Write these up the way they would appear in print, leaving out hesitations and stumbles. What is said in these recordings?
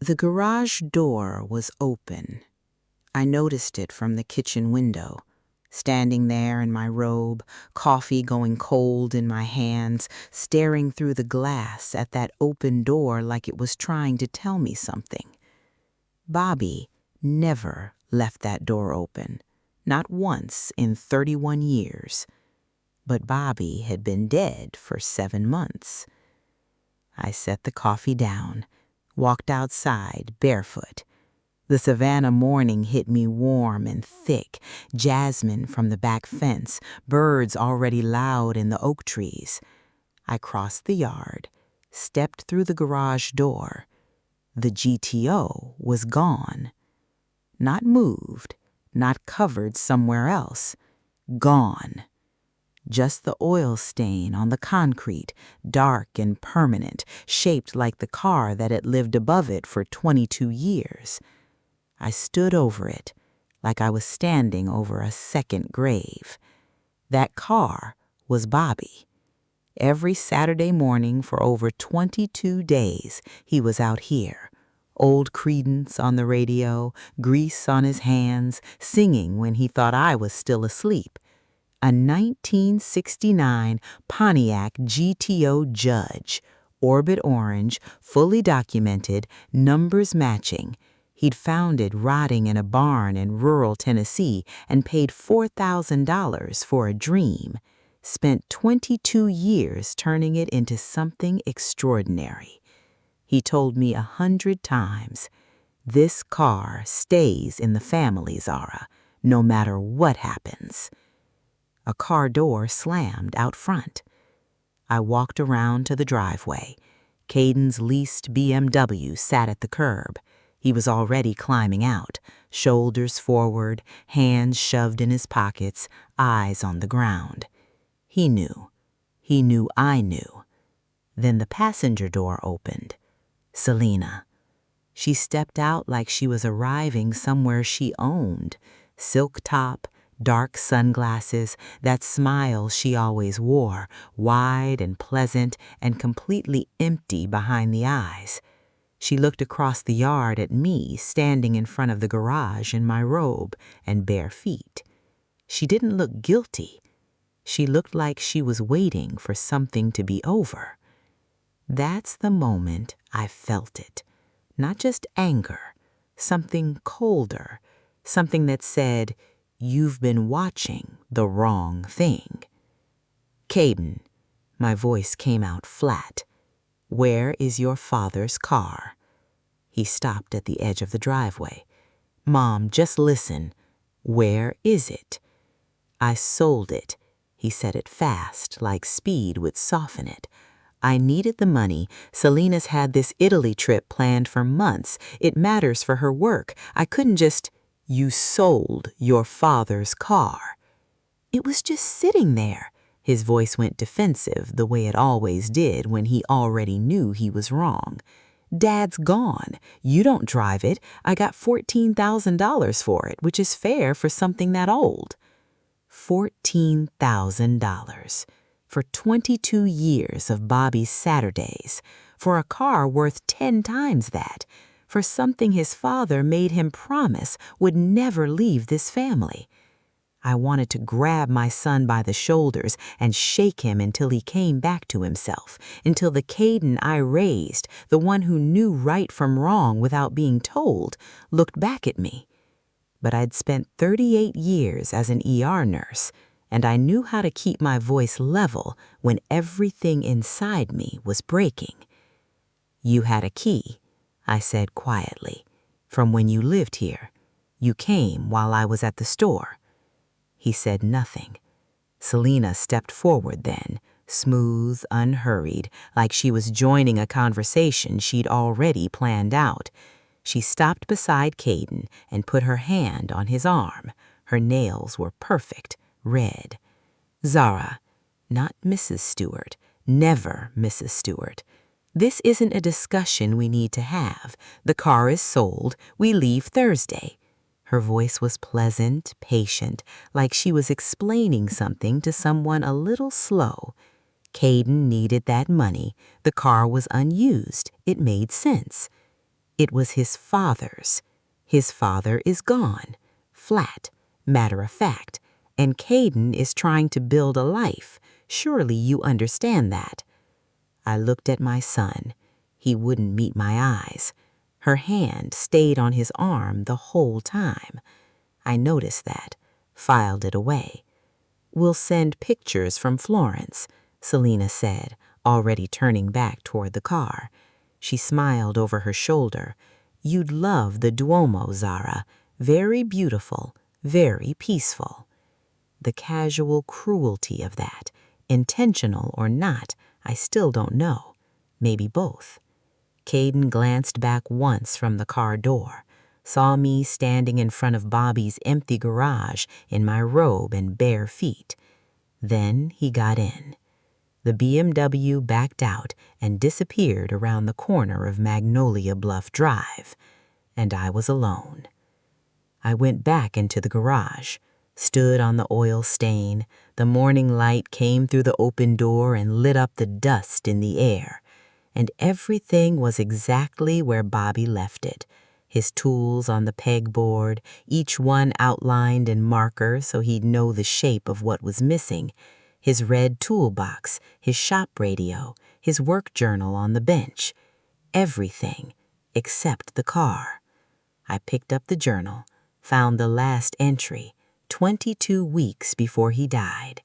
The garage door was open. I noticed it from the kitchen window. Standing there in my robe, coffee going cold in my hands, staring through the glass at that open door like it was trying to tell me something. Bobby never left that door open, not once in 31 years. But Bobby had been dead for 7 months. I set the coffee down, walked outside barefoot. The Savannah morning hit me warm and thick, jasmine from the back fence, birds already loud in the oak trees. I crossed the yard, stepped through the garage door. The GTO was gone. Not moved, not covered somewhere else. Gone. Just the oil stain on the concrete, dark and permanent, shaped like the car that had lived above it for 22 years. I stood over it, like I was standing over a second grave. That car was Bobby. Every Saturday morning for over 22 days, he was out here. Old Creedence on the radio, grease on his hands, singing when he thought I was still asleep. A 1969 Pontiac GTO Judge, orbit orange, fully documented, numbers matching. He'd found it rotting in a barn in rural Tennessee and paid $4,000 for a dream. Spent 22 years turning it into something extraordinary. He told me 100 times, "This car stays in the family, Zara, no matter what happens." A car door slammed out front. I walked around to the driveway. Caden's leased BMW sat at the curb. He was already climbing out, shoulders forward, hands shoved in his pockets, eyes on the ground. He knew. He knew I knew. Then the passenger door opened. Selena. She stepped out like she was arriving somewhere she owned. Silk top, dark sunglasses, that smile she always wore, wide and pleasant and completely empty behind the eyes. She looked across the yard at me standing in front of the garage in my robe and bare feet. She didn't look guilty. She looked like she was waiting for something to be over. That's the moment I felt it. Not just anger, something colder, something that said, "You've been watching the wrong thing." "Caden," my voice came out flat. "Where is your father's car?" He stopped at the edge of the driveway. "Mom, just listen. Where is it?" "I sold it." He said it fast, like speed would soften it. "I needed the money. Selena's had this Italy trip planned for months. It matters for her work. I couldn't just—" "You sold your father's car." "It was just sitting there." His voice went defensive the way it always did when he already knew he was wrong. "Dad's gone. You don't drive it. I got $14,000 for it, which is fair for something that old." $14,000. For 22 years of Bobby's Saturdays. For a car worth 10 times that. For something his father made him promise would never leave this family. I wanted to grab my son by the shoulders and shake him until he came back to himself, until the Caden I raised, the one who knew right from wrong without being told, looked back at me. But I'd spent 38 years as an ER nurse, and I knew how to keep my voice level when everything inside me was breaking. "You had a key," I said quietly, "from when you lived here. You came while I was at the store." He said nothing. Selena stepped forward then, smooth, unhurried, like she was joining a conversation she'd already planned out. She stopped beside Caden and put her hand on his arm. Her nails were perfect, red. "Zara, not Mrs. Stewart, never Mrs. Stewart. This isn't a discussion we need to have. The car is sold. We leave Thursday." Her voice was pleasant, patient, like she was explaining something to someone a little slow. Caden needed that money. The car was unused. It made sense. It was his father's. His father is gone, flat, matter of fact, and Caden is trying to build a life. Surely you understand that. I looked at my son. He wouldn't meet my eyes. Her hand stayed on his arm the whole time. I noticed that, filed it away. "We'll send pictures from Florence," Selena said, already turning back toward the car. She smiled over her shoulder. "You'd love the Duomo, Zara. Very beautiful, very peaceful." The casual cruelty of that, intentional or not, I still don't know. Maybe both. Caden glanced back once from the car door, saw me standing in front of Bobby's empty garage in my robe and bare feet. Then he got in. The BMW backed out and disappeared around the corner of Magnolia Bluff Drive, and I was alone. I went back into the garage, stood on the oil stain. The morning light came through the open door and lit up the dust in the air, and everything was exactly where Bobby left it. His tools on the pegboard, each one outlined in marker so he'd know the shape of what was missing. His red toolbox, his shop radio, his work journal on the bench. Everything except the car. I picked up the journal, found the last entry, 22 weeks before he died.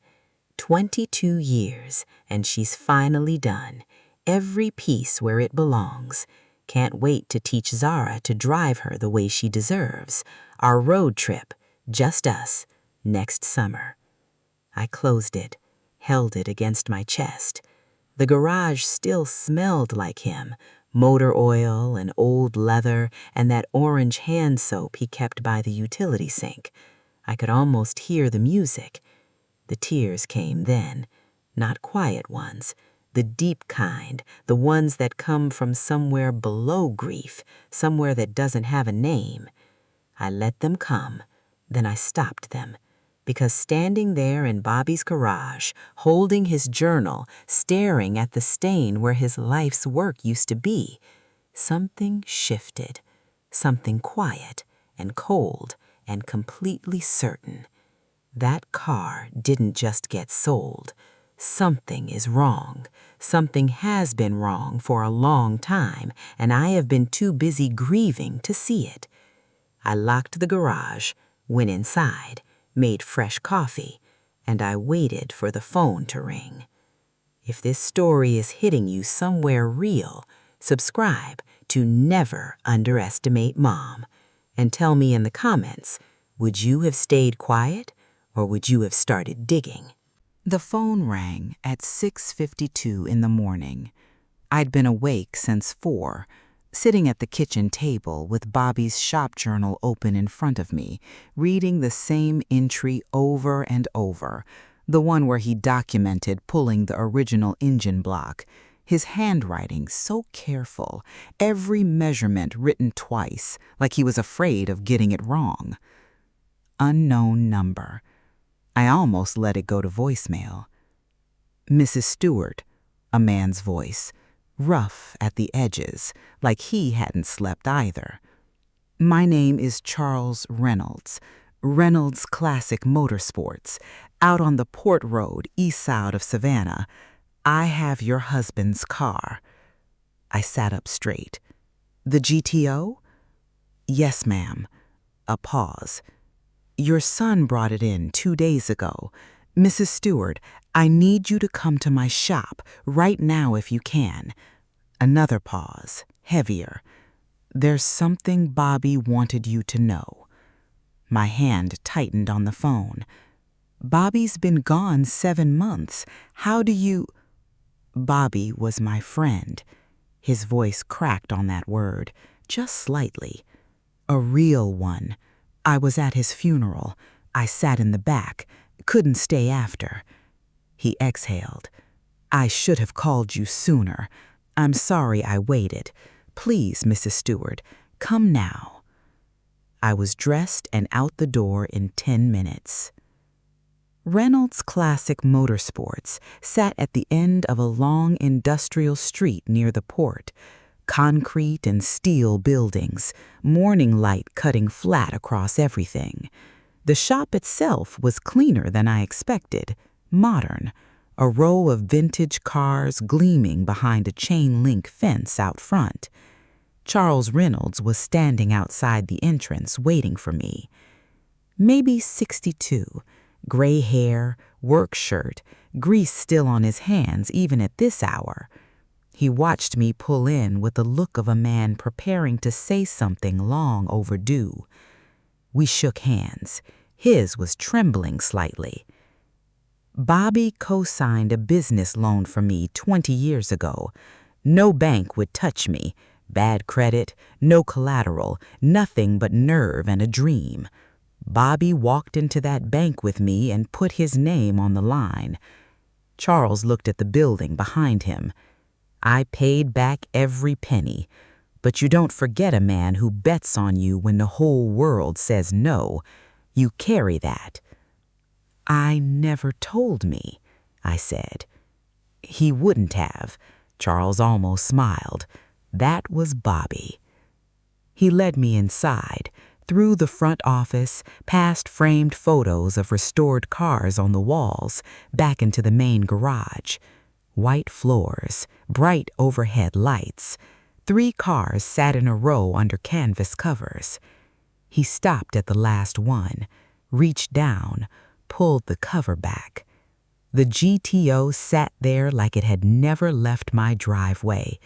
22 years, and she's finally done. Every piece where it belongs. Can't wait to teach Zara to drive her the way she deserves. Our road trip, just us, next summer. I closed it, held it against my chest. The garage still smelled like him, motor oil and old leather and that orange hand soap he kept by the utility sink. I could almost hear the music. The tears came then, not quiet ones, the deep kind, the ones that come from somewhere below grief, somewhere that doesn't have a name. I let them come, then I stopped them, because standing there in Bobby's garage, holding his journal, staring at the stain where his life's work used to be, something shifted, something quiet and cold and completely certain. That car didn't just get sold. Something is wrong. Something has been wrong for a long time, and I have been too busy grieving to see it. I locked the garage, went inside, made fresh coffee, and I waited for the phone to ring. If this story is hitting you somewhere real, subscribe to Never Underestimate Mom, and tell me in the comments, would you have stayed quiet or would you have started digging? The phone rang at 6:52 in the morning. I'd been awake since 4, sitting at the kitchen table with Bobby's shop journal open in front of me, reading the same entry over and over, the one where he documented pulling the original engine block, his handwriting so careful, every measurement written twice, like he was afraid of getting it wrong. Unknown number. I almost let it go to voicemail. "Mrs. Stewart," a man's voice, rough at the edges, like he hadn't slept either. "My name is Charles Reynolds, Reynolds Classic Motorsports, out on the Port Road east side of Savannah. I have your husband's car." I sat up straight. "The GTO?" "Yes, ma'am." A pause. "Your son brought it in 2 days ago. Mrs. Stewart, I need you to come to my shop right now if you can." Another pause, heavier. "There's something Bobby wanted you to know." My hand tightened on the phone. "Bobby's been gone 7 months. How do you—" "Bobby was my friend." His voice cracked on that word, just slightly. "A real one. I was at his funeral. I sat in the back, couldn't stay after." He exhaled. "I should have called you sooner. I'm sorry I waited. Please, Mrs. Stewart, come now." I was dressed and out the door in 10 minutes. Reynolds Classic Motorsports sat at the end of a long industrial street near the port. concrete and steel buildings, morning light cutting flat across everything. The shop itself was cleaner than I expected, modern, a row of vintage cars gleaming behind a chain-link fence out front. Charles Reynolds was standing outside the entrance waiting for me. Maybe 62, gray hair, work shirt, grease still on his hands even at this hour. He watched me pull in with the look of a man preparing to say something long overdue. We shook hands. His was trembling slightly. Bobby co-signed a business loan for me 20 years ago. No bank would touch me. Bad credit, no collateral, nothing but nerve and a dream. Bobby walked into that bank with me and put his name on the line. Charles looked at the building behind him. I paid back every penny. But you don't forget a man who bets on you when the whole world says no. You carry that. I never told me, I said. He wouldn't have. Charles almost smiled. That was Bobby. He led me inside, through the front office, past framed photos of restored cars on the walls, back into the main garage. White floors, bright overhead lights. 3 cars sat in a row under canvas covers. He stopped at the last one, reached down, pulled the cover back. The GTO sat there like it had never left my driveway.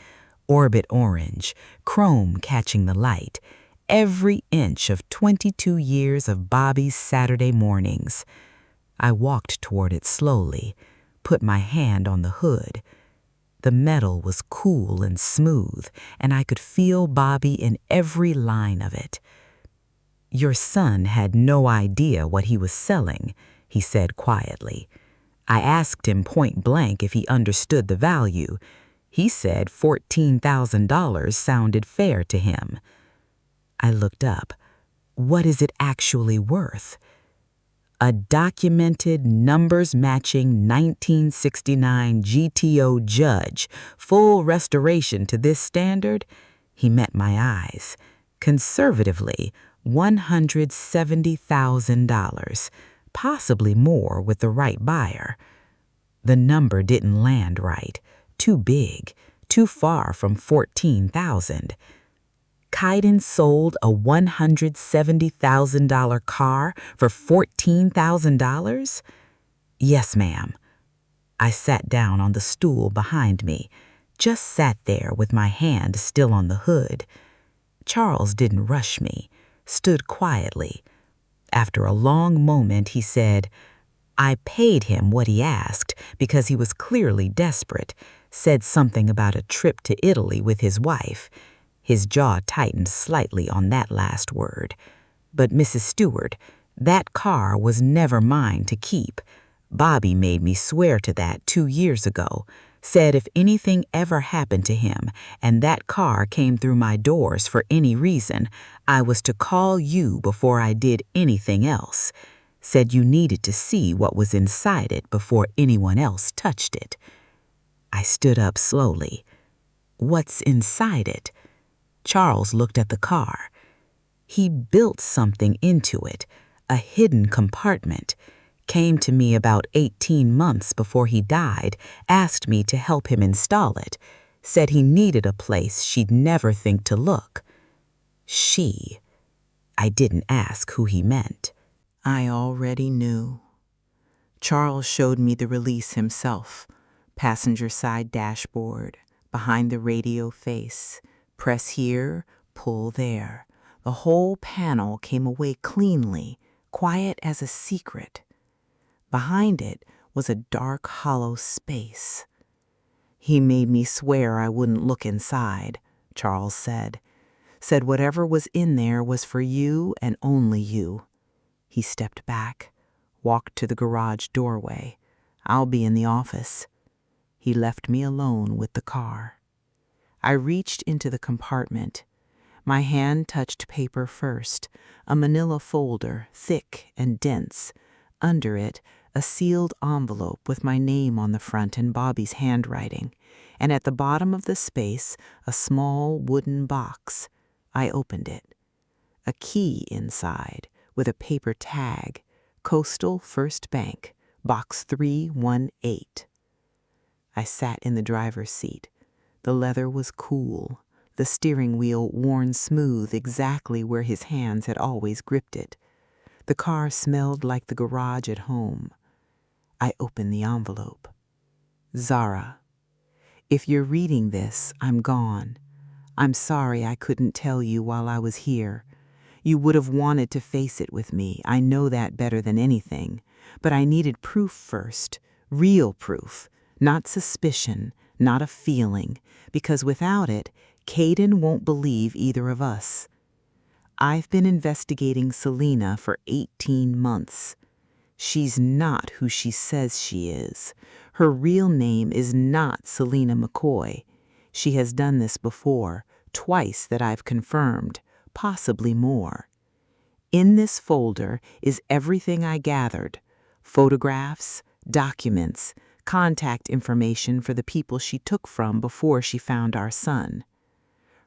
Orbit orange, chrome catching the light, every inch of 22 years of Bobby's Saturday mornings. I walked toward it slowly, put my hand on the hood. The metal was cool and smooth, and I could feel Bobby in every line of it. Your son had no idea what he was selling, he said quietly. I asked him point blank if he understood the value. He said $14,000 sounded fair to him. I looked up. What is it actually worth? A documented, numbers-matching 1969 GTO Judge, full restoration to this standard? He met my eyes. Conservatively, $170,000, possibly more with the right buyer. The number didn't land right. Too big, too far from 14,000. Kaiden sold a $170,000 car for $14,000? Yes, ma'am. I sat down on the stool behind me, just sat there with my hand still on the hood. Charles didn't rush me, stood quietly. After a long moment, he said, I paid him what he asked because he was clearly desperate, said something about a trip to Italy with his wife. His jaw tightened slightly on that last word. But Mrs. Stewart, that car was never mine to keep. Bobby made me swear to that 2 years ago, said if anything ever happened to him and that car came through my doors for any reason, I was to call you before I did anything else. Said you needed to see what was inside it before anyone else touched it. I stood up slowly. What's inside it? Charles looked at the car. He built something into it, a hidden compartment. Came to me about 18 months before he died, asked me to help him install it, said he needed a place she'd never think to look. She. I didn't ask who he meant. I already knew. Charles showed me the release himself. Passenger side dashboard, behind the radio face. Press here, pull there. The whole panel came away cleanly, quiet as a secret. Behind it was a dark, hollow space. He made me swear I wouldn't look inside, Charles said. Said whatever was in there was for you and only you. He stepped back, walked to the garage doorway. I'll be in the office. He left me alone with the car. I reached into the compartment. My hand touched paper first, a manila folder, thick and dense. Under it, a sealed envelope with my name on the front in Bobby's handwriting, and at the bottom of the space, a small wooden box. I opened it. A key inside, with a paper tag, Coastal First Bank, Box 318. I sat in the driver's seat. The leather was cool, the steering wheel worn smooth exactly where his hands had always gripped it. The car smelled like the garage at home. I opened the envelope. Zara, if you're reading this, I'm gone. I'm sorry I couldn't tell you while I was here. You would have wanted to face it with me. I know that better than anything. But I needed proof first, real proof, not suspicion, not a feeling, because without it, Caden won't believe either of us. I've been investigating Selena for 18 months. She's not who she says she is. Her real name is not Selena McCoy. She has done this before, twice that I've confirmed, possibly more. In this folder is everything I gathered: photographs, documents, contact information for the people she took from before she found our son.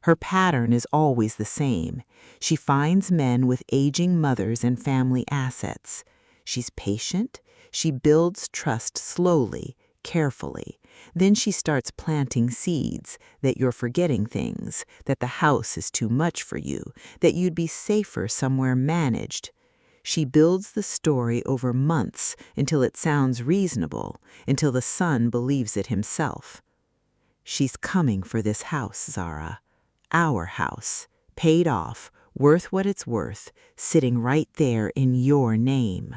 Her pattern is always the same. She finds men with aging mothers and family assets. She's patient. She builds trust slowly, carefully. Then she starts planting seeds that you're forgetting things, that the house is too much for you, that you'd be safer somewhere managed. She builds the story over months until it sounds reasonable, until the son believes it himself. She's coming for this house, Zara. Our house, paid off, worth what it's worth, sitting right there in your name.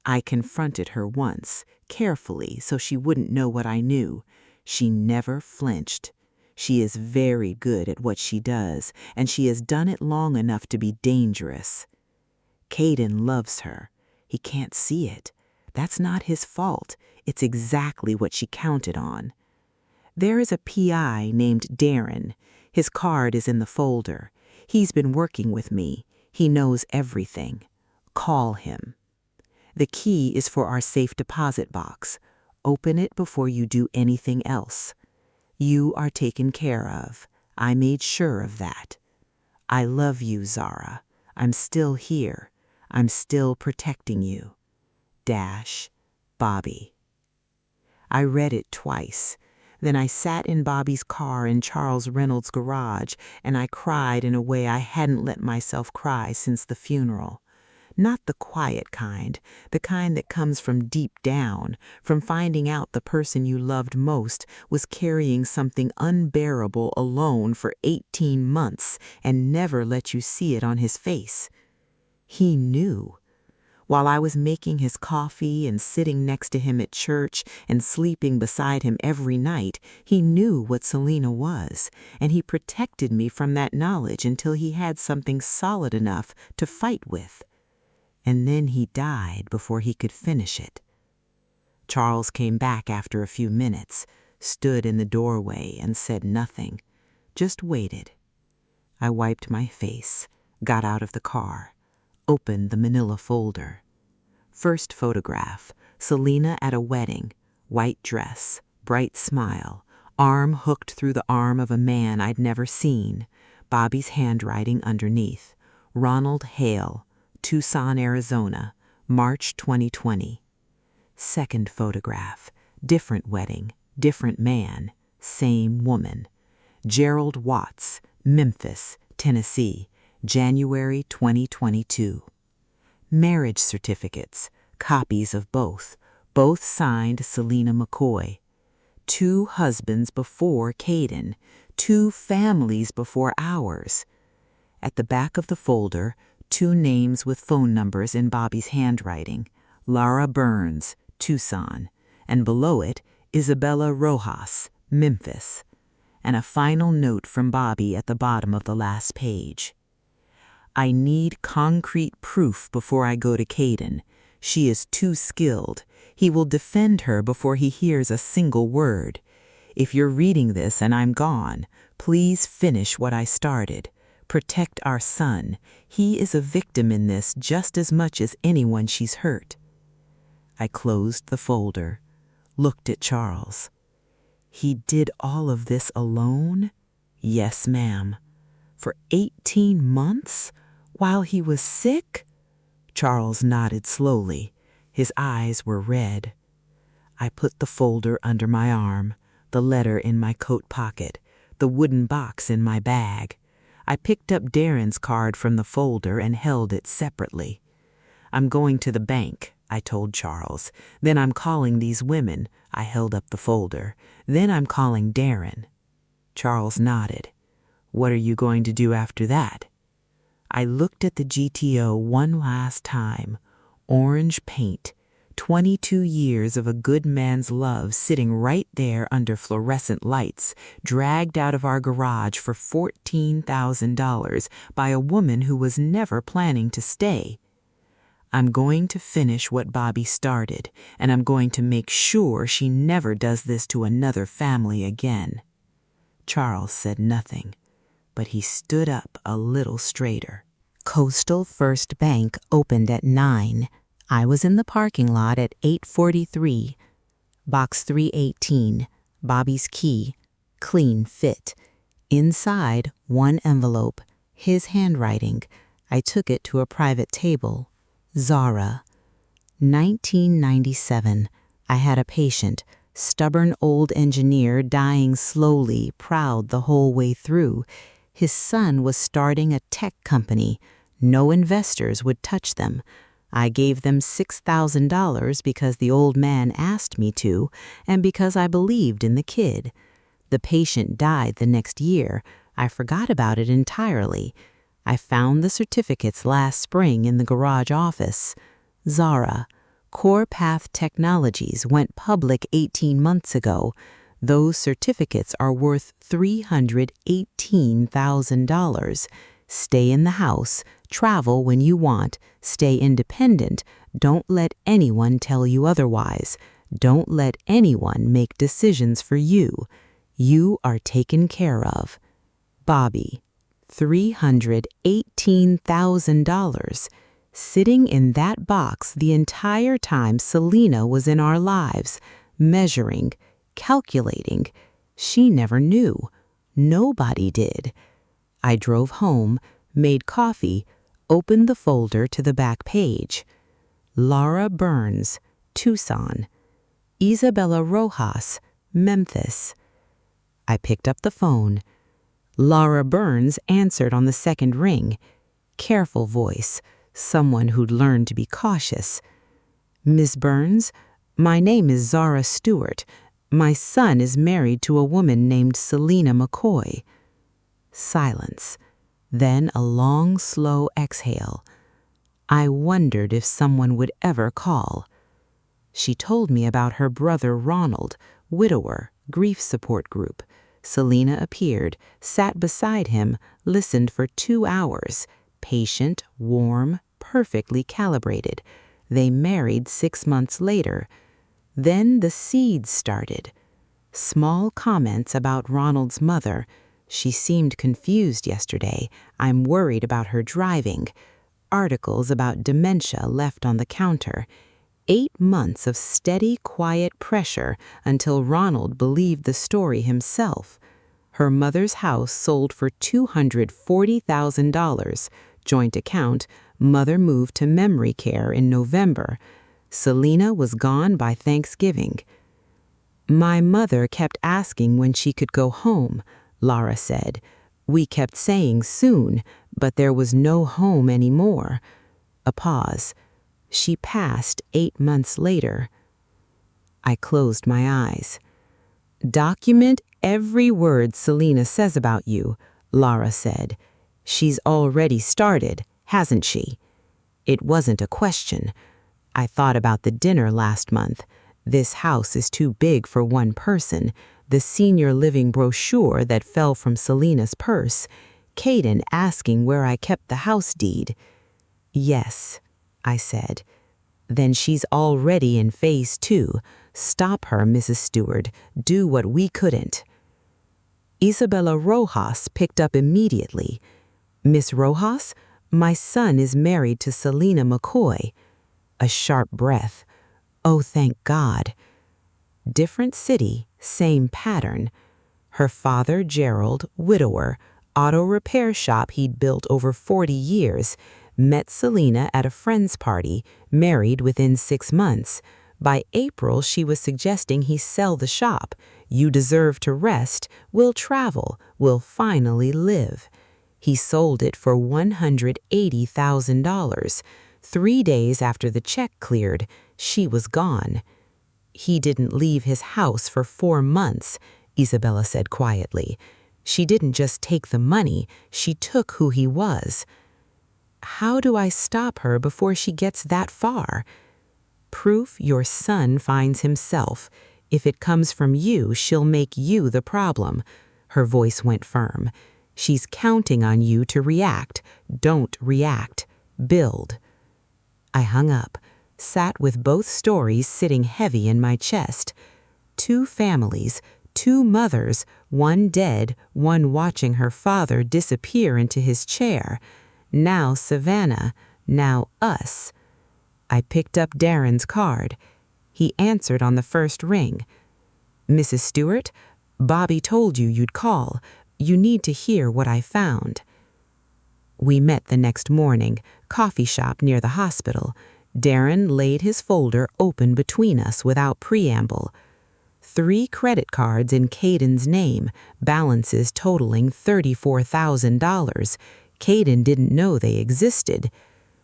I confronted her once, carefully, so she wouldn't know what I knew. She never flinched. She is very good at what she does, and she has done it long enough to be dangerous. Caden loves her. He can't see it. That's not his fault. It's exactly what she counted on. There is a PI named Darren. His card is in the folder. He's been working with me. He knows everything. Call him. The key is for our safe deposit box. Open it before you do anything else. You are taken care of. I made sure of that. I love you, Zara. I'm still here. I'm still protecting you. Dash, Bobby. I read it twice. Then I sat in Bobby's car in Charles Reynolds' garage, and I cried in a way I hadn't let myself cry since the funeral. Not the quiet kind, the kind that comes from deep down, from finding out the person you loved most was carrying something unbearable alone for 18 months and never let you see it on his face. He knew. While I was making his coffee and sitting next to him at church and sleeping beside him every night, he knew what Selena was, and he protected me from that knowledge until he had something solid enough to fight with. And then he died before he could finish it. Charles came back after a few minutes, stood in the doorway and said nothing, just waited. I wiped my face, got out of the car, opened the manila folder. First photograph, Selena at a wedding, white dress, bright smile, arm hooked through the arm of a man I'd never seen, Bobby's handwriting underneath. Ronald Hale, Tucson, Arizona, March 2020. Second photograph, different wedding, different man, same woman. Gerald Watts, Memphis, Tennessee, January 2022. Marriage certificates, copies of both signed Selena McCoy. 2 husbands before Caden, 2 families before ours. At the back of the folder, 2 names with phone numbers in Bobby's handwriting, Laura Burns, Tucson, and below it, Isabella Rojas, Memphis, and a final note from Bobby at the bottom of the last page. I need concrete proof before I go to Caden. She is too skilled. He will defend her before he hears a single word. If you're reading this and I'm gone, please finish what I started. Protect our son. He is a victim in this just as much as anyone she's hurt. I closed the folder, looked at Charles. He did all of this alone? Yes, ma'am. For 18 months? While he was sick? Charles nodded slowly. His eyes were red. I put the folder under my arm, the letter in my coat pocket, the wooden box in my bag. I picked up Darren's card from the folder and held it separately. I'm going to the bank, I told Charles. Then I'm calling these women. I held up the folder. Then I'm calling Darren. Charles nodded. What are you going to do after that? I looked at the GTO one last time. Orange paint. 22 years of a good man's love sitting right there under fluorescent lights, dragged out of our garage for $14,000 by a woman who was never planning to stay. I'm going to finish what Bobby started, and I'm going to make sure she never does this to another family again. Charles said nothing, but he stood up a little straighter. Coastal First Bank opened at 9. I was in the parking lot at 8:43. Box 318, Bobby's key, clean fit. Inside, one envelope, his handwriting. I took it to a private table. Zara. 1997. I had a patient, stubborn old engineer dying slowly, proud the whole way through. His son was starting a tech company. No investors would touch them. I gave them $6,000 because the old man asked me to, and because I believed in the kid. The patient died the next year. I forgot about it entirely. I found the certificates last spring in the garage office. Zara. Core Path Technologies went public 18 months ago. Those certificates are worth $318,000. Stay in the house, travel when you want, stay independent, don't let anyone tell you otherwise. Don't let anyone make decisions for you. You are taken care of. Bobby. $318,000. Sitting in that box the entire time Selena was in our lives, measuring, calculating. She never knew. Nobody did. I drove home, made coffee, opened the folder to the back page. Laura Burns, Tucson. Isabella Rojas, Memphis. I picked up the phone. Laura Burns answered on the second ring. Careful voice, someone who'd learned to be cautious. Miss Burns, my name is Zara Stewart. My son is married to a woman named Selena McCoy. Silence. Then a long, slow exhale. I wondered if someone would ever call. She told me about her brother Ronald, widower, grief support group. Selena appeared, sat beside him, listened for 2 hours. Patient, warm, perfectly calibrated. They married 6 months later. Then the seeds started. Small comments about Ronald's mother. She seemed confused yesterday. I'm worried about her driving. Articles about dementia left on the counter. 8 months of steady, quiet pressure until Ronald believed the story himself. Her mother's house sold for $240,000. Joint account, mother moved to memory care in November. Selena was gone by Thanksgiving. My mother kept asking when she could go home, Laura said. We kept saying soon, but there was no home anymore. A pause. She passed 8 months later. I closed my eyes. Document every word Selena says about you, Laura said. She's already started, hasn't she? It wasn't a question. I thought about the dinner last month. This house is too big for one person. The senior living brochure that fell from Selena's purse. Caden asking where I kept the house deed. Yes, I said. Then she's already in phase 2. Stop her, Mrs. Stewart. Do what we couldn't. Isabella Rojas picked up immediately. Miss Rojas, my son is married to Selena McCoy. A sharp breath. Oh, thank God. Different city, same pattern. Her father, Gerald, widower, auto repair shop he'd built over 40 years, met Selena at a friend's party, married within 6 months. By April, she was suggesting he sell the shop. You deserve to rest, we'll travel, we'll finally live. He sold it for $180,000. 3 days after the check cleared, she was gone. He didn't leave his house for 4 months, Isabella said quietly. She didn't just take the money, she took who he was. How do I stop her before she gets that far? Proof your son finds himself. If it comes from you, she'll make you the problem. Her voice went firm. She's counting on you to react. Don't react. Build. I hung up, sat with both stories sitting heavy in my chest. 2 families, 2 mothers, one dead, one watching her father disappear into his chair. Now Savannah, now us. I picked up Darren's card. He answered on the first ring. Mrs. Stewart, Bobby told you you'd call. You need to hear what I found. We met the next morning, coffee shop near the hospital. Darren laid his folder open between us without preamble. 3 credit cards in Caden's name, balances totaling $34,000. Caden didn't know they existed.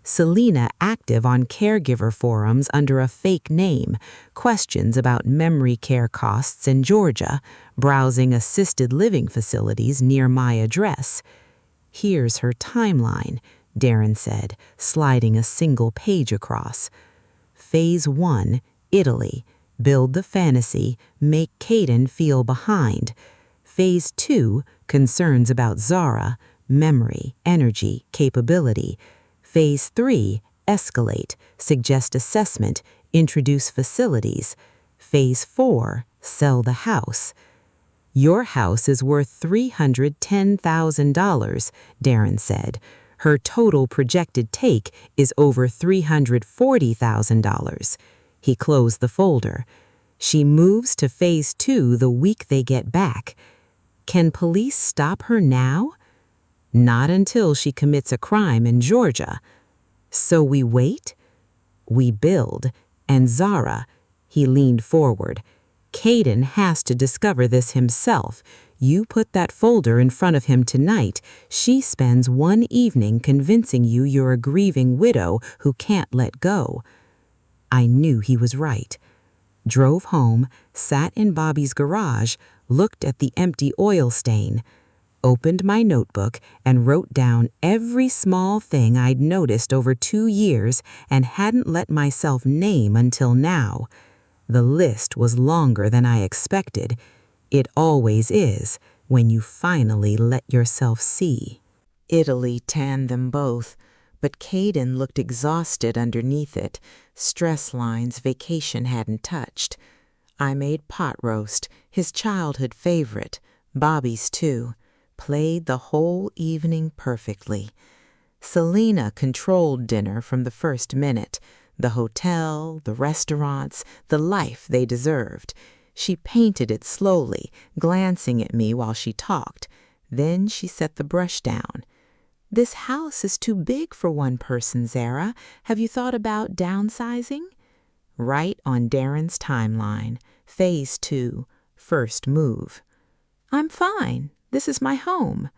Selena active on caregiver forums under a fake name, questions about memory care costs in Georgia, browsing assisted living facilities near my address. Here's her timeline, Darren said, sliding a single page across. Phase 1, Italy. Build the fantasy, make Caden feel behind. Phase 2, concerns about Zara, memory, energy, capability. Phase 3, escalate, suggest assessment, introduce facilities. Phase 4, sell the house. Your house is worth $310,000, Darren said. Her total projected take is over $340,000. He closed the folder. She moves to phase 2 the week they get back. Can police stop her now? Not until she commits a crime in Georgia. So we wait? We build. And Zara, he leaned forward. Caden has to discover this himself. You put that folder in front of him tonight. She spends one evening convincing you you're a grieving widow who can't let go. I knew he was right. Drove home, sat in Bobby's garage, looked at the empty oil stain, opened my notebook and wrote down every small thing I'd noticed over 2 years and hadn't let myself name until now. The list was longer than I expected. It always is when you finally let yourself see. Italy tanned them both, but Caden looked exhausted underneath it, stress lines vacation hadn't touched. I made pot roast, his childhood favorite, Bobby's too, played the whole evening perfectly. Selena controlled dinner from the first minute, the hotel, the restaurants, the life they deserved. She painted it slowly, glancing at me while she talked. Then she set the brush down. This house is too big for one person, Zara. Have you thought about downsizing? Right on Darren's timeline. Phase 2, first move. I'm fine. This is my home.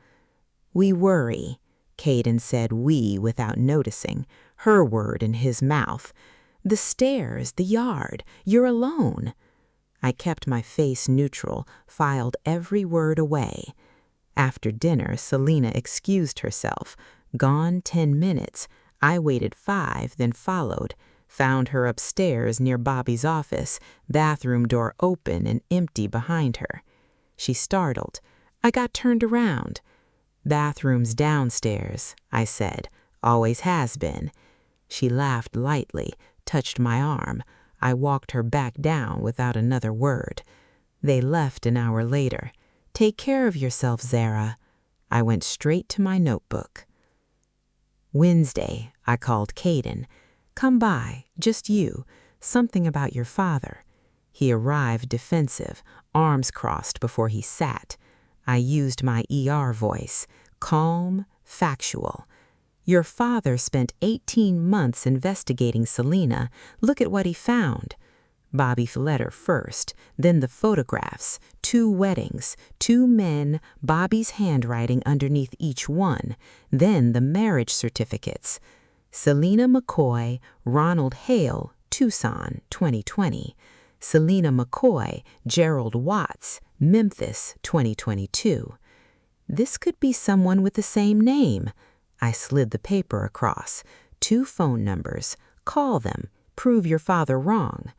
We worry. Caden said we without noticing, her word in his mouth. The stairs, the yard, you're alone. I kept my face neutral, filed every word away. After dinner, Selena excused herself. Gone 10 minutes. I waited 5, then followed. Found her upstairs near Bobby's office, bathroom door open and empty behind her. She startled. I got turned around. Bathroom's downstairs, I said. Always has been. She laughed lightly, touched my arm. I walked her back down without another word. They left an hour later. Take care of yourself, Zara. I went straight to my notebook. Wednesday, I called Caden. Come by, just you. Something about your father." He arrived defensive, arms crossed before he sat. I used my ER voice, calm, factual. "Your father spent 18 months investigating Selena. Look at what he found." Bobby's letter first, then the photographs, 2 weddings, 2 men, Bobby's handwriting underneath each one, then the marriage certificates. Selena McCoy, Ronald Hale, Tucson, 2020. Selena McCoy, Gerald Watts, Memphis, 2022. This could be someone with the same name. I slid the paper across. 2 phone numbers. Call them. Prove your father wrong.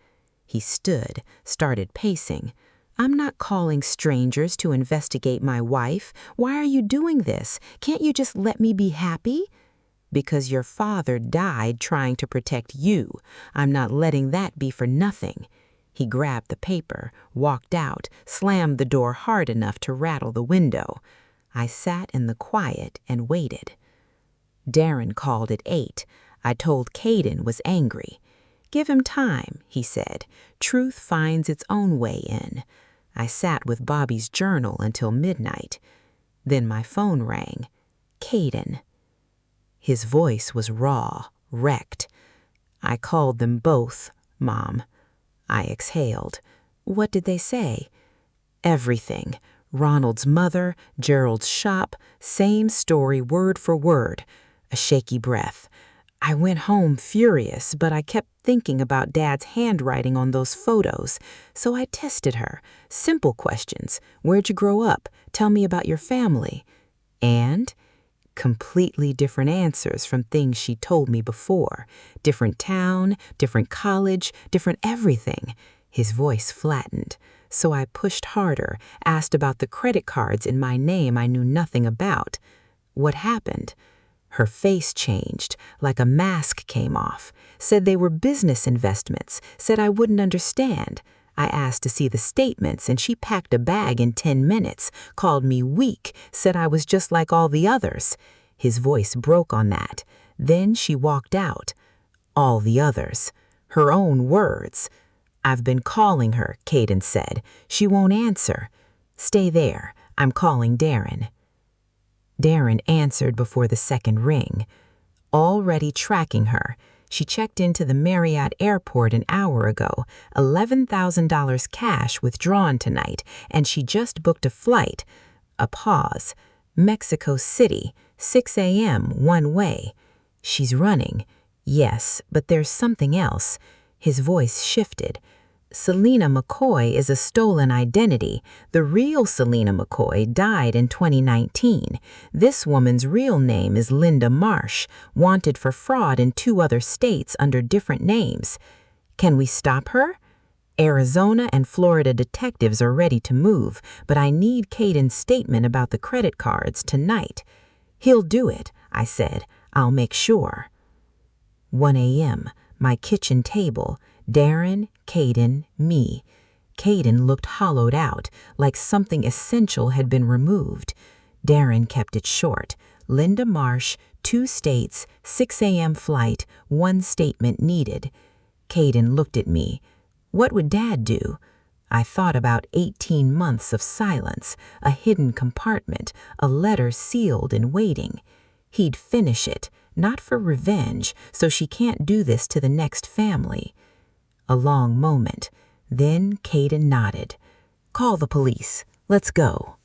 He stood, started pacing. "I'm not calling strangers to investigate my wife. Why are you doing this? Can't you just let me be happy?" "Because your father died trying to protect you. I'm not letting that be for nothing." He grabbed the paper, walked out, slammed the door hard enough to rattle the window. I sat in the quiet and waited. Darren called at 8. I told Caden was angry. "Give him time," he said. "Truth finds its own way in." I sat with Bobby's journal until midnight. Then my phone rang. Caden. His voice was raw, wrecked. "I called them both, Mom." I exhaled. "What did they say?" "Everything. Ronald's mother, Gerald's shop, same story word for word." A shaky breath. "I went home furious, but I kept thinking about Dad's handwriting on those photos, so I tested her. Simple questions. Where'd you grow up? Tell me about your family." And completely different answers from things she told me before. Different town, different college, different everything. His voice flattened. So I pushed harder, asked about the credit cards in my name I knew nothing about. "What happened?" Her face changed, like a mask came off. Said they were business investments, said I wouldn't understand. I asked to see the statements and she packed a bag in 10 minutes, called me weak, said I was just like all the others. His voice broke on that. Then she walked out. All the others. Her own words. "I've been calling her," Caden said. "She won't answer." "Stay there. I'm calling Darren." Darren answered before the second ring. Already tracking her. She checked into the Marriott airport an hour ago, $11,000 cash withdrawn tonight, and she just booked a flight. A pause. Mexico City, 6 a.m., one way. She's running. Yes, but there's something else. His voice shifted. Selena McCoy is a stolen identity. The real Selena McCoy died in 2019. This woman's real name is Linda Marsh, wanted for fraud in 2 other states under different names. Can we stop her? Arizona and Florida detectives are ready to move, but I need Caden's statement about the credit cards tonight. He'll do it, I said. I'll make sure. 1 a.m., my kitchen table. Darren, Caden, me. Caden looked hollowed out, like something essential had been removed. Darren kept it short. Linda Marsh, 2 states, 6 a.m. flight, 1 statement needed. Caden looked at me. What would Dad do? I thought about 18 months of silence, a hidden compartment, a letter sealed and waiting. He'd finish it, not for revenge, so she can't do this to the next family. A long moment. Then Caden nodded. Call the police. Let's go.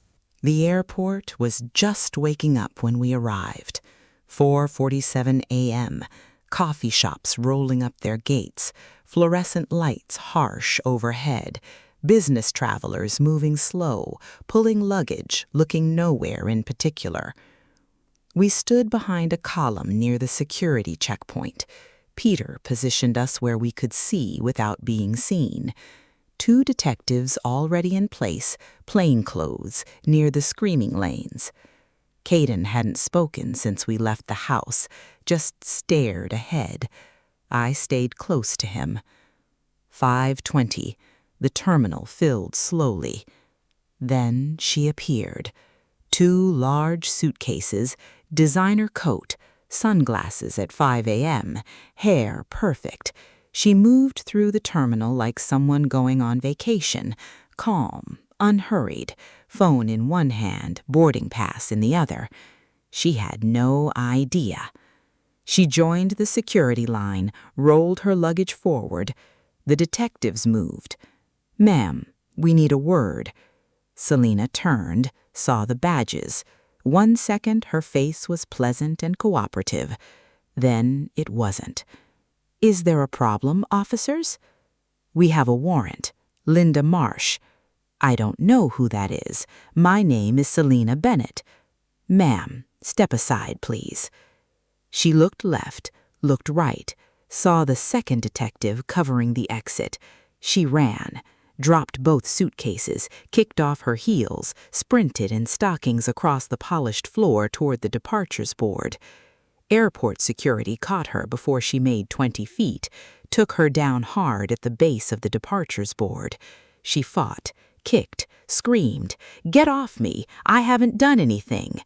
The airport was just waking up when we arrived. 4:47 a.m. Coffee shops rolling up their gates, fluorescent lights harsh overhead, business travelers moving slow, pulling luggage, looking nowhere in particular. We stood behind a column near the security checkpoint. Peter positioned us where we could see without being seen. 2 detectives already in place, plainclothes, near the screaming lanes. Caden hadn't spoken since we left the house, just stared ahead. I stayed close to him. 5:20. The terminal filled slowly. Then she appeared. 2 large suitcases, designer coat, sunglasses at 5 a.m., hair perfect. She moved through the terminal like someone going on vacation, calm, unhurried, phone in one hand, boarding pass in the other. She had no idea. She joined the security line, rolled her luggage forward. The detectives moved. "Ma'am, we need a word." Selena turned, saw the badges. 1 second her face was pleasant and cooperative. Then it wasn't. "Is there a problem, officers?" "We have a warrant. Linda Marsh." "I don't know who that is. My name is Selena Bennett." "Ma'am, step aside, please." She looked left, looked right, saw the second detective covering the exit. She ran, dropped both suitcases, kicked off her heels, sprinted in stockings across the polished floor toward the departures board. Airport security caught her before she made 20 feet, took her down hard at the base of the departures board. She fought, kicked, screamed, "Get off me! I haven't done anything!"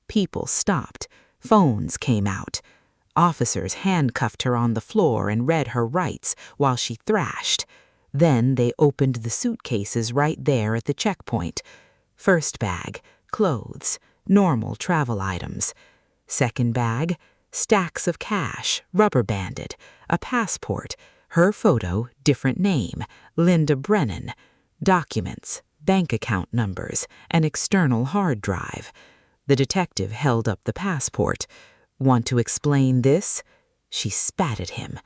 People stopped. Phones came out. Officers handcuffed her on the floor and read her rights while she thrashed. Then they opened the suitcases right there at the checkpoint. First bag, clothes, normal travel items. Second bag, stacks of cash, rubber banded, a passport, her photo, different name, Linda Brennan. Documents, bank account numbers, an external hard drive. The detective held up the passport. "Want to explain this?" She spat at him.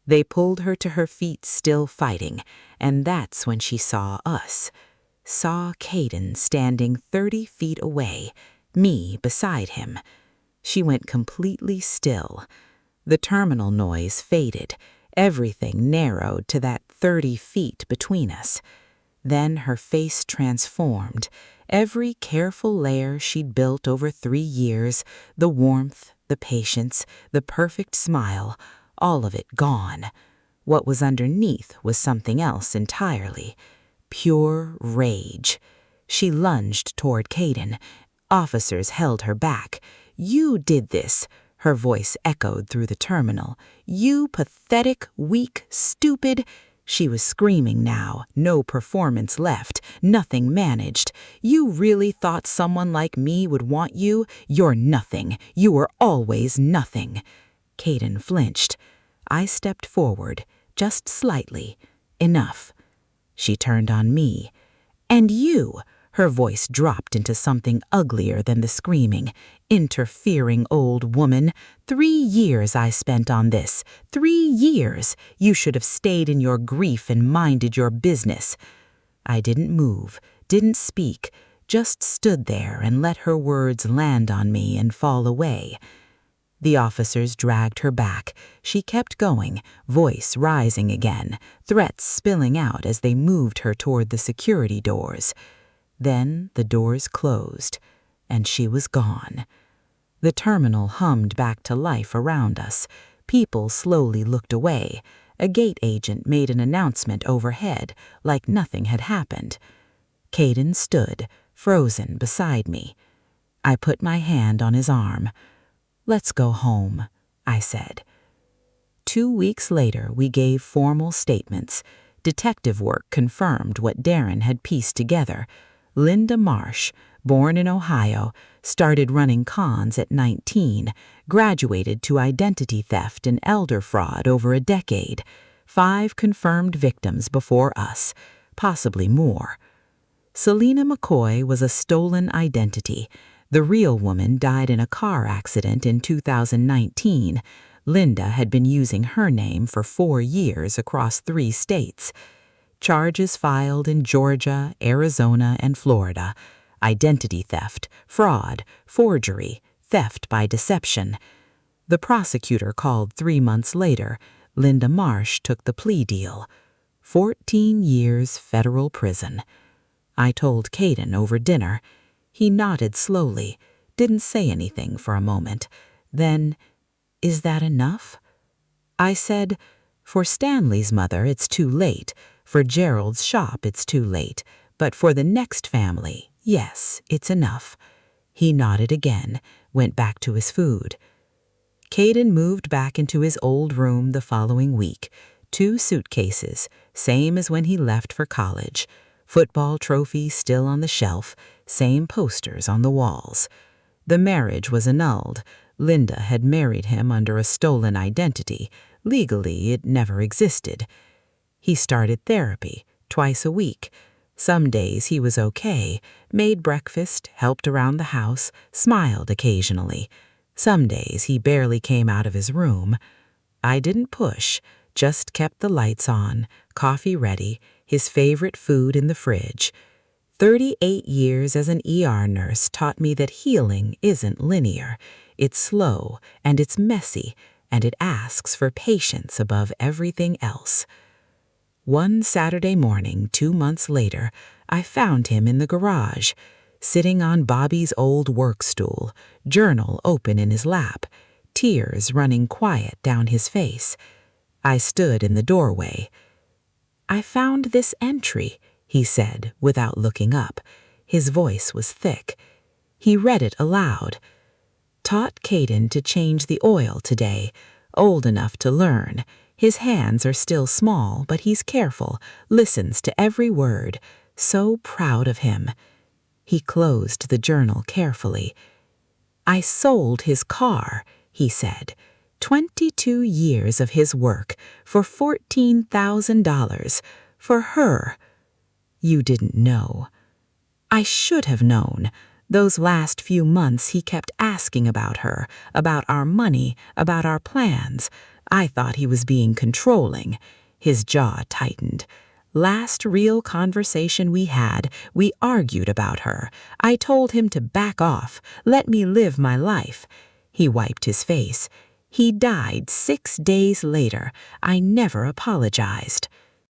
They pulled her to her feet, still fighting, and that's when she saw us. Saw Caden standing 30 feet away, me beside him. She went completely still. The terminal noise faded. Everything narrowed to that 30 feet between us. Then her face transformed. Every careful layer she'd built over 3 years, the warmth, the patience, the perfect smile, all of it gone. What was underneath was something else entirely. Pure rage. She lunged toward Caden. Officers held her back. "You did this," her voice echoed through the terminal. "You pathetic, weak, stupid—" She was screaming now, no performance left, nothing managed. "You really thought someone like me would want you? You're nothing. You were always nothing." Caden flinched. I stepped forward, just slightly. Enough. She turned on me. "And you!" Her voice dropped into something uglier than the screaming. "Interfering old woman. 3 years I spent on this. 3 years. You should have stayed in your grief and minded your business." I didn't move, didn't speak, just stood there and let her words land on me and fall away. The officers dragged her back. She kept going, voice rising again, threats spilling out as they moved her toward the security doors. Then the doors closed, and she was gone. The terminal hummed back to life around us. People slowly looked away. A gate agent made an announcement overhead, like nothing had happened. Caden stood, frozen beside me. I put my hand on his arm. "Let's go home," I said. 2 weeks later, we gave formal statements. Detective work confirmed what Darren had pieced together. Linda Marsh, born in Ohio, started running cons at 19, graduated to identity theft and elder fraud over a decade. 5 confirmed victims before us, possibly more. Selena McCoy was a stolen identity. The real woman died in a car accident in 2019. Linda had been using her name for 4 years across 3 states. Charges filed in Georgia, Arizona, and Florida. Identity theft, fraud, forgery, theft by deception. The prosecutor called 3 months later. Linda Marsh took the plea deal. 14 years federal prison. I told Caden over dinner. He nodded slowly, didn't say anything for a moment. Then, "Is that enough?" I said, "For Stanley's mother, it's too late. For Gerald's shop, it's too late. But for the next family, yes, it's enough." He nodded again, went back to his food. Caden moved back into his old room the following week. 2 suitcases, same as when he left for college. Football trophies still on the shelf, same posters on the walls. The marriage was annulled. Linda had married him under a stolen identity. Legally, it never existed. He started therapy, twice a week. Some days he was okay, made breakfast, helped around the house, smiled occasionally. Some days he barely came out of his room. I didn't push, just kept the lights on, coffee ready, his favorite food in the fridge. 38 years as an ER nurse taught me that healing isn't linear. It's slow, and it's messy, and it asks for patience above everything else. One Saturday morning, 2 months later, I found him in the garage, sitting on Bobby's old work stool, journal open in his lap, tears running quiet down his face. I stood in the doorway. "I found this entry," he said, without looking up. His voice was thick. He read it aloud. "Taught Caden to change the oil today. Old enough to learn. His hands are still small, but he's careful, listens to every word. So proud of him." He closed the journal carefully. "I sold his car," he said. 22 years of his work for $14,000 for her. You didn't know. I should have known. Those last few months he kept asking about her, about our money, about our plans. I thought he was being controlling. His jaw tightened. Last real conversation we had, we argued about her. I told him to back off, let me live my life. He wiped his face. He died 6 days later. I never apologized.